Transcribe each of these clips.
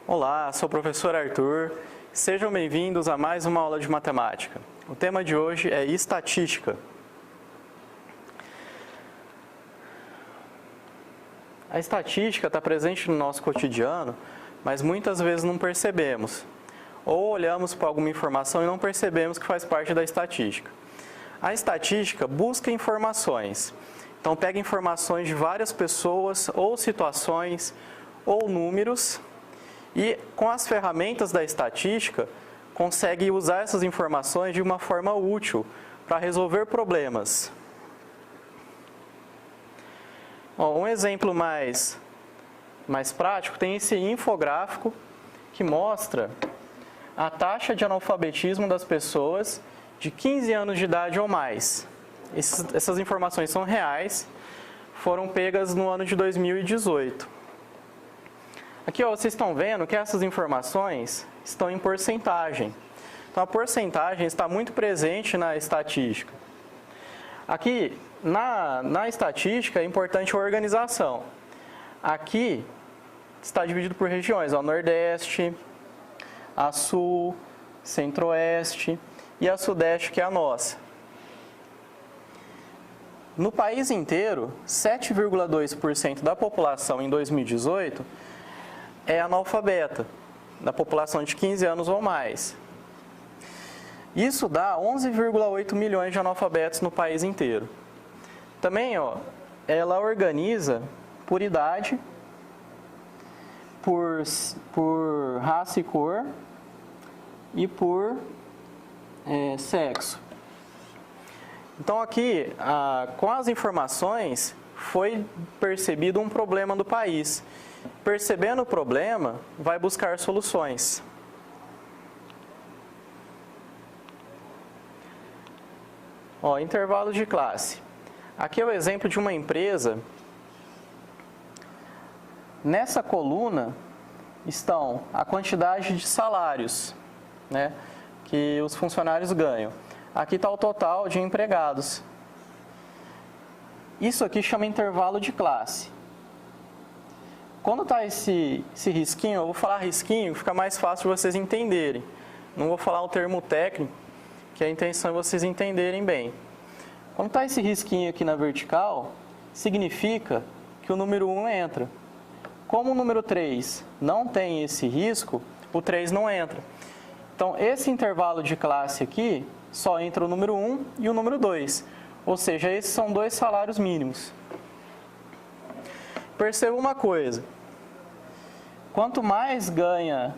Olá, sou o professor Arthur. Sejam bem-vindos a mais uma aula de matemática. O tema de hoje é estatística. A estatística está presente no nosso cotidiano, mas muitas vezes não percebemos. Ou olhamos para alguma informação e não percebemos que faz parte da estatística. A estatística busca informações. Então, pega informações de várias pessoas, ou situações, ou números, e com as ferramentas da estatística, consegue usar essas informações de uma forma útil para resolver problemas. Bom, um exemplo mais prático tem esse infográfico que mostra a taxa de analfabetismo das pessoas de 15 anos de idade ou mais. Essas informações são reais, foram pegas no ano de 2018. Aqui, ó, vocês estão vendo que essas informações estão em porcentagem. Então, a porcentagem está muito presente na estatística. Aqui, na estatística, é importante a organização. Aqui está dividido por regiões, ó, Nordeste, a Sul, Centro-Oeste e a Sudeste, que é a nossa. No país inteiro, 7,2% da população em 2018 é analfabeta, da população de 15 anos ou mais. Isso dá 11,8 milhões de analfabetos no país inteiro. Também, ó, ela organiza por idade, por raça e cor e por sexo. Então aqui, com as informações, foi percebido um problema do país. Percebendo o problema, vai buscar soluções. Ó, intervalo de classe. Aqui é o exemplo de uma empresa. Nessa coluna estão a quantidade de salários, né, que os funcionários ganham. Aqui está o total de empregados. Isso aqui chama intervalo de classe. Quando está esse risquinho, eu vou falar risquinho, fica mais fácil de vocês entenderem. Não vou falar o termo técnico, que a intenção é vocês entenderem bem. Quando está esse risquinho aqui na vertical, significa que o número 1 entra. Como o número 3 não tem esse risco, o 3 não entra. Então, esse intervalo de classe aqui, só entra o número 1 e o número 2. Ou seja, esses são dois salários mínimos. Perceba uma coisa. Quanto mais ganha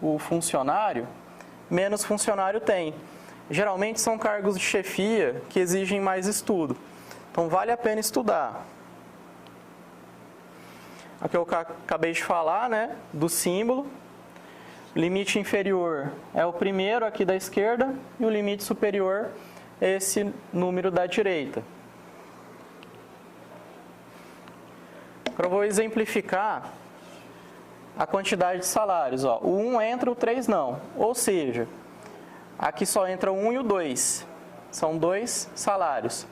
o funcionário, menos funcionário tem. Geralmente são cargos de chefia que exigem mais estudo. Então vale a pena estudar. Aqui eu acabei de falar, né, do símbolo. Limite inferior é o primeiro aqui da esquerda e o limite superior é esse número da direita. Agora eu vou exemplificar a quantidade de salários. Ó. O 1 entra, o 3 não. Ou seja, aqui só entra o 1 e o 2. São dois salários.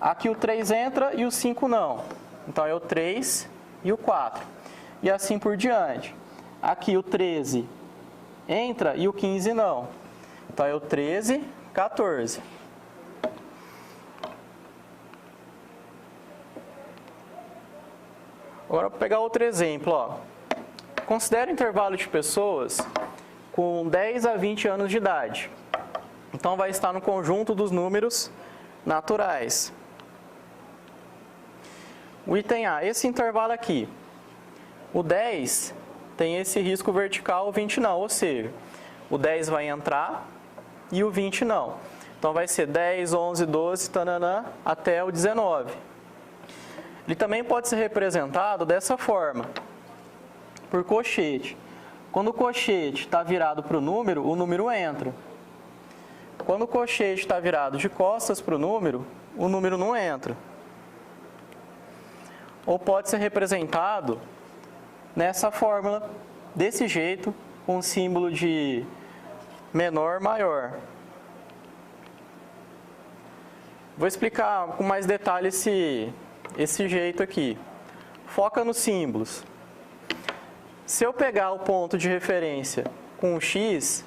Aqui o 3 entra e o 5 não. Então é o 3 e o 4. E assim por diante. Aqui o 13 entra e o 15 não. Então é o 13, 14. Agora, vou pegar outro exemplo. Ó. Considere um intervalo de pessoas com 10 a 20 anos de idade. Então, vai estar no conjunto dos números naturais. O item A, esse intervalo aqui. O 10 tem esse risco vertical, o 20 não. Ou seja, o 10 vai entrar e o 20 não. Então, vai ser 10, 11, 12, tananã, até o 19. Ele também pode ser representado dessa forma, por cochete. Quando o cochete está virado para o número entra. Quando o cochete está virado de costas para o número não entra. Ou pode ser representado nessa fórmula, desse jeito, com o símbolo de menor, maior. Vou explicar com mais detalhe esse jeito aqui. Foca nos símbolos. Se eu pegar o ponto de referência com o x,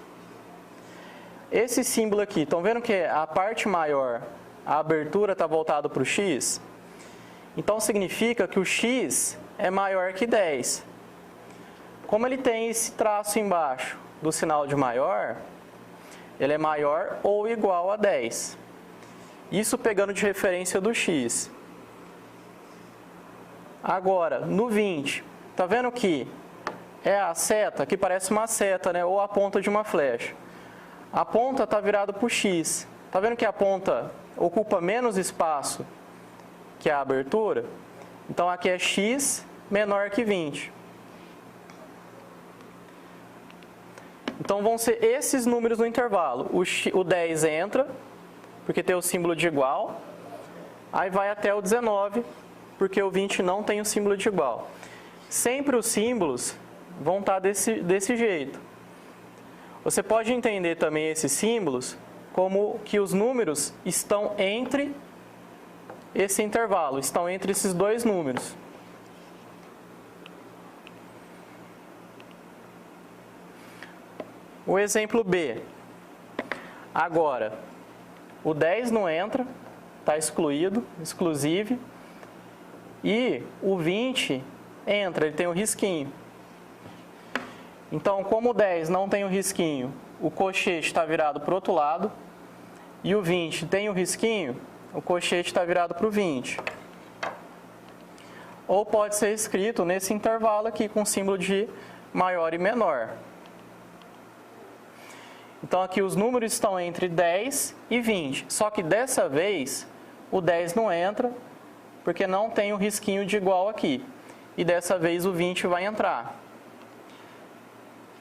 esse símbolo aqui, estão vendo que a parte maior, a abertura está voltada para o x? Então significa que o x é maior que 10. Como ele tem esse traço embaixo do sinal de maior, ele é maior ou igual a 10. Isso pegando de referência do x. Agora, no 20, tá vendo que é a seta, que parece uma seta, né? Ou a ponta de uma flecha. A ponta está virada para o x. Tá vendo que a ponta ocupa menos espaço que a abertura? Então aqui é x menor que 20. Então vão ser esses números no intervalo. O 10 entra, porque tem o símbolo de igual. Aí vai até o 19, porque o 20 não tem o símbolo de igual. Sempre os símbolos vão estar desse jeito. Você pode entender também esses símbolos como que os números estão entre esse intervalo, estão entre esses dois números. O exemplo B. Agora, o 10 não entra, está excluído, exclusive, e o 20 entra, ele tem um risquinho. Então, como o 10 não tem o risquinho, o colchete está virado para o outro lado, e o 20 tem o risquinho, o colchete está virado para o 20. Ou pode ser escrito nesse intervalo aqui com o símbolo de maior e menor. Então aqui os números estão entre 10 e 20, só que dessa vez o 10 não entra, porque não tem o risquinho de igual aqui. E dessa vez o 20 vai entrar.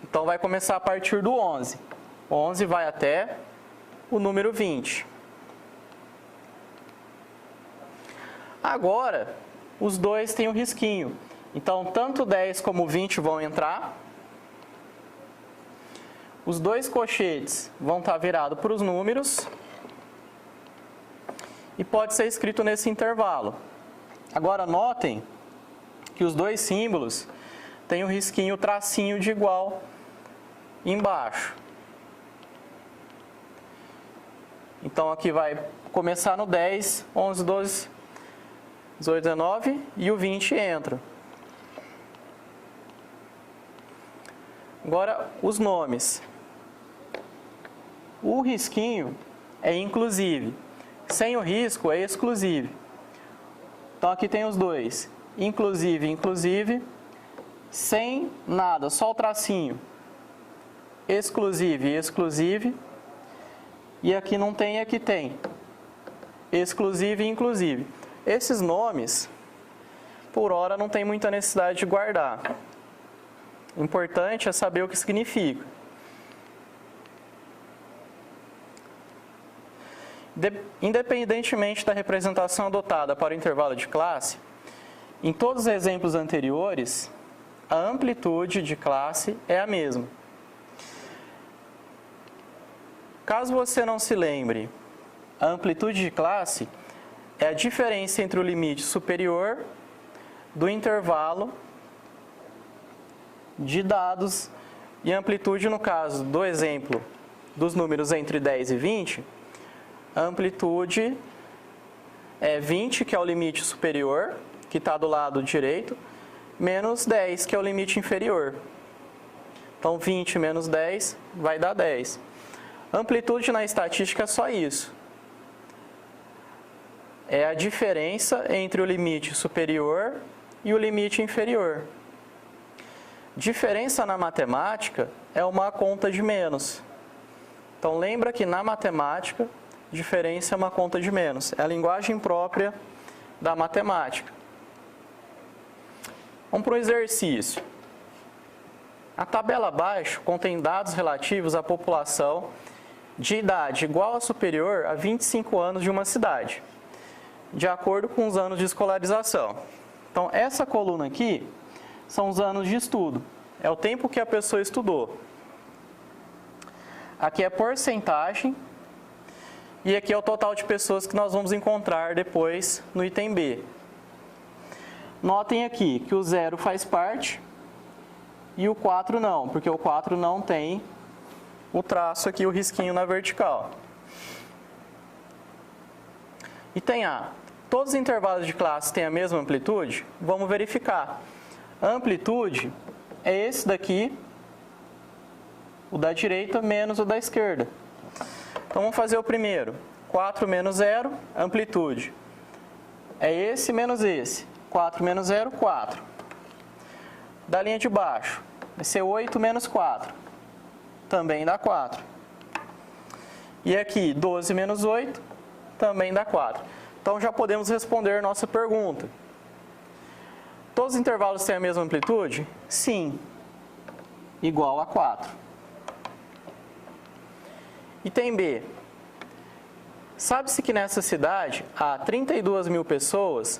Então vai começar a partir do 11. 11 vai até o número 20. Agora, os dois têm o risquinho. Então tanto o 10 como o 20 vão entrar. Os dois colchetes vão estar virados para os números e pode ser escrito nesse intervalo. Agora notem que os dois símbolos têm o risquinho, o tracinho de igual embaixo. Então aqui vai começar no 10, 11, 12, 18, 19 e o 20 entra. Agora os nomes. O risquinho é inclusive, sem o risco é exclusive. Então aqui tem os dois, inclusive, inclusive, sem nada, só o tracinho, exclusive, exclusive, e aqui não tem, aqui tem, exclusive e inclusive. Esses nomes, por hora, não tem muita necessidade de guardar. O importante é saber o que significa. Independentemente da representação adotada para o intervalo de classe, em todos os exemplos anteriores, a amplitude de classe é a mesma. Caso você não se lembre, a amplitude de classe é a diferença entre o limite superior do intervalo de dados e amplitude, no caso do exemplo dos números entre 10 e 20, a amplitude é 20, que é o limite superior, que está do lado direito, menos 10, que é o limite inferior. Então, 20 menos 10 vai dar 10. Amplitude na estatística é só isso. É a diferença entre o limite superior e o limite inferior. Diferença na matemática é uma conta de menos. Então, lembra que na matemática, diferença é uma conta de menos. É a linguagem própria da matemática. Vamos para o exercício. A tabela abaixo contém dados relativos à população de idade igual ou superior a 25 anos de uma cidade, de acordo com os anos de escolarização. Então, essa coluna aqui são os anos de estudo. É o tempo que a pessoa estudou. Aqui é porcentagem. E aqui é o total de pessoas que nós vamos encontrar depois no item B. Notem aqui que o 0 faz parte e o 4 não, porque o 4 não tem o traço aqui, o risquinho na vertical. E tem A. Todos os intervalos de classe têm a mesma amplitude? Vamos verificar. A amplitude é esse daqui, o da direita menos o da esquerda. Então vamos fazer o primeiro. 4 menos 0, amplitude. É esse menos esse. 4 menos 0, 4. Da linha de baixo, vai ser 8 menos 4. Também dá 4. E aqui, 12 menos 8, também dá 4. Então já podemos responder nossa pergunta. Todos os intervalos têm a mesma amplitude? Sim. Igual a 4. Item B. Sabe-se que nessa cidade há 32 mil pessoas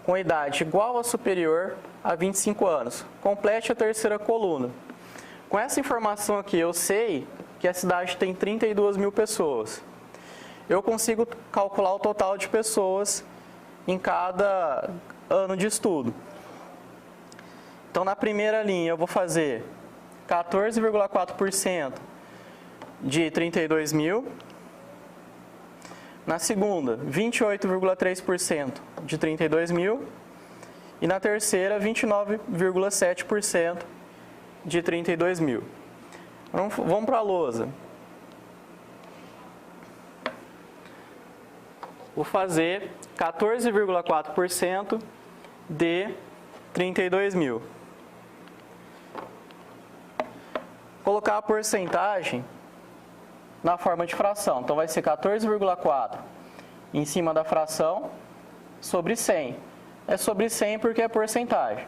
com idade igual ou superior a 25 anos. Complete a terceira coluna. Com essa informação aqui, eu sei que a cidade tem 32 mil pessoas. Eu consigo calcular o total de pessoas em cada ano de estudo. Então, na primeira linha, eu vou fazer 14,4% de 32 mil. Na segunda, 28,3% de 32 mil. E na terceira, 29,7% de 32 mil. Vamos para a lousa. Vou fazer 14,4% de 32 mil. Colocar a porcentagem na forma de fração. Então, vai ser 14,4 em cima da fração sobre 100. É sobre 100 porque é porcentagem.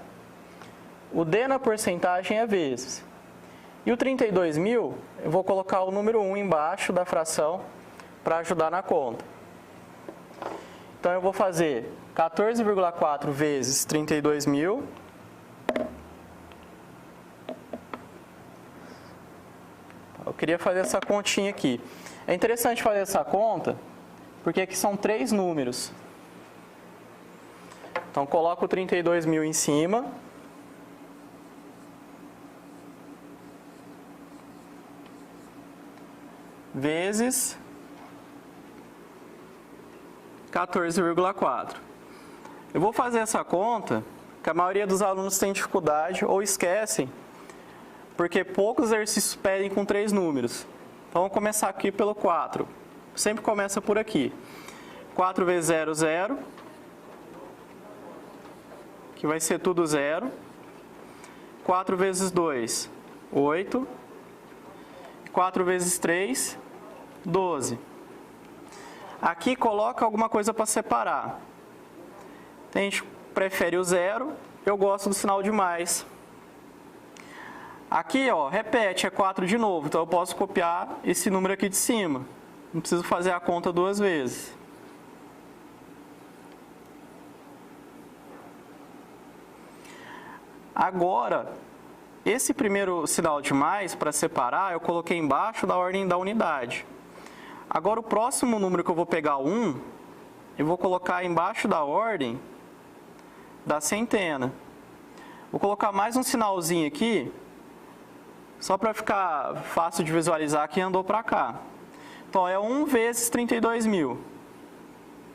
O D na porcentagem é vezes. E o 32 mil, eu vou colocar o número 1 embaixo da fração para ajudar na conta. Então, eu vou fazer 14,4 vezes 32 mil. Eu queria fazer essa continha aqui. É interessante fazer essa conta, porque aqui são 3 números. Então, coloco o 32 mil em cima. Vezes 14,4. Eu vou fazer essa conta, que a maioria dos alunos tem dificuldade ou esquecem, porque poucos exercícios pedem com 3 números. Então, vamos começar aqui pelo 4. Sempre começa por aqui. 4 vezes 0, 0. Que vai ser tudo 0. 4 vezes 2, 8. 4 vezes 3, 12. Aqui coloca alguma coisa para separar. Tem gente que prefere o 0, eu gosto do sinal de mais. Aqui, ó, repete, é 4 de novo, então eu posso copiar esse número aqui de cima. Não preciso fazer a conta 2 vezes. Agora, esse primeiro sinal de mais, para separar, eu coloquei embaixo da ordem da unidade. Agora, o próximo número que eu vou pegar, o 1, eu vou colocar embaixo da ordem da centena. Vou colocar mais um sinalzinho aqui, só para ficar fácil de visualizar que andou para cá. Então, é 1 vezes 32 mil.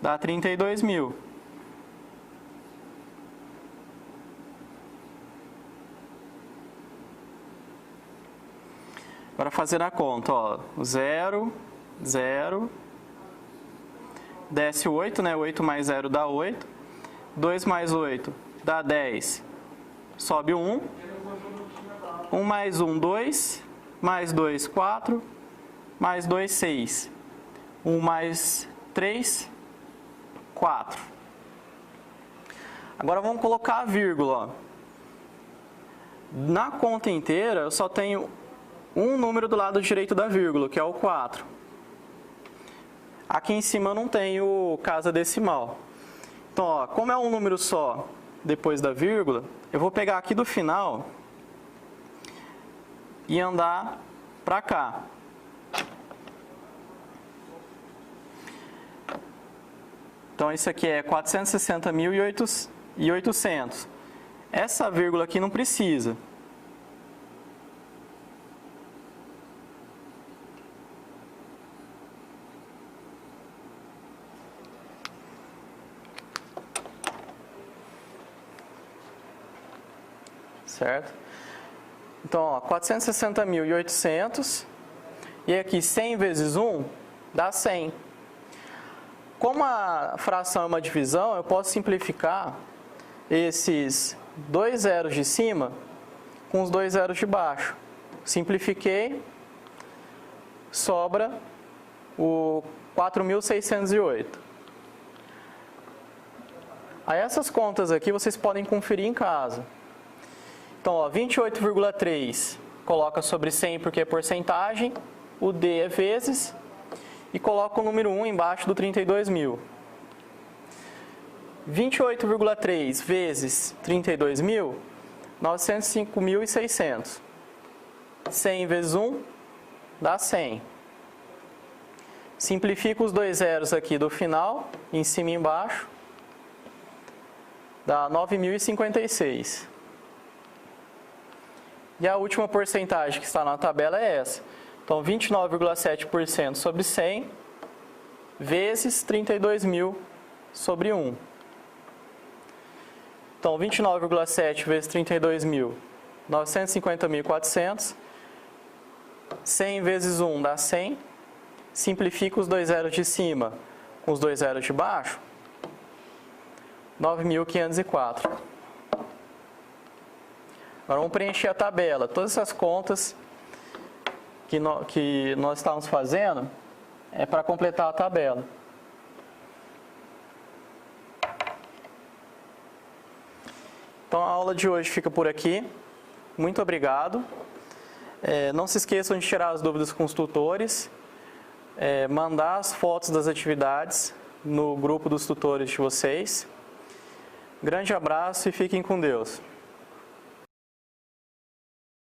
Dá 32 mil. Agora, fazer a conta, ó, 0, 0, desce 8, né? 8 mais 0 dá 8. 2 mais 8 dá 10. Sobe 1. 1 mais 1, 2. Mais 2, 4. Mais 2, 6. 1 mais 3, 4. Agora vamos colocar a vírgula. Ó. Na conta inteira, eu só tenho um número do lado direito da vírgula, que é o 4. Aqui em cima eu não tenho casa decimal. Então, ó, como é um número só depois da vírgula, eu vou pegar aqui do final e andar para cá. Então, isso aqui é 460.800. Essa vírgula aqui não precisa. certo? Então, ó, 460.800, e aqui 100 vezes 1 dá 100. Como a fração é uma divisão, eu posso simplificar esses dois zeros de cima com os dois zeros de baixo. Simplifiquei, sobra o 4.608. Aí essas contas aqui vocês podem conferir em casa. Então, 28,3 coloca sobre 100 porque é porcentagem, o D é vezes, e coloca o número 1 embaixo do 32.000. 28,3 vezes 32.000, 905.600. 100 vezes 1 dá 100. Simplifica os dois zeros aqui do final, em cima e embaixo, dá 9.056. E a última porcentagem que está na tabela é essa. Então, 29,7% sobre 100 vezes 32.000 sobre 1. Então, 29,7 vezes 32.000, 950.400. 100 vezes 1 dá 100. Simplifica os dois zeros de cima com os dois zeros de baixo, 9.504. Agora vamos preencher a tabela. Todas essas contas que nós estávamos fazendo é para completar a tabela. Então a aula de hoje fica por aqui. Muito obrigado. Não se esqueçam de tirar as dúvidas com os tutores, mandar as fotos das atividades no grupo dos tutores de vocês. Grande abraço e fiquem com Deus.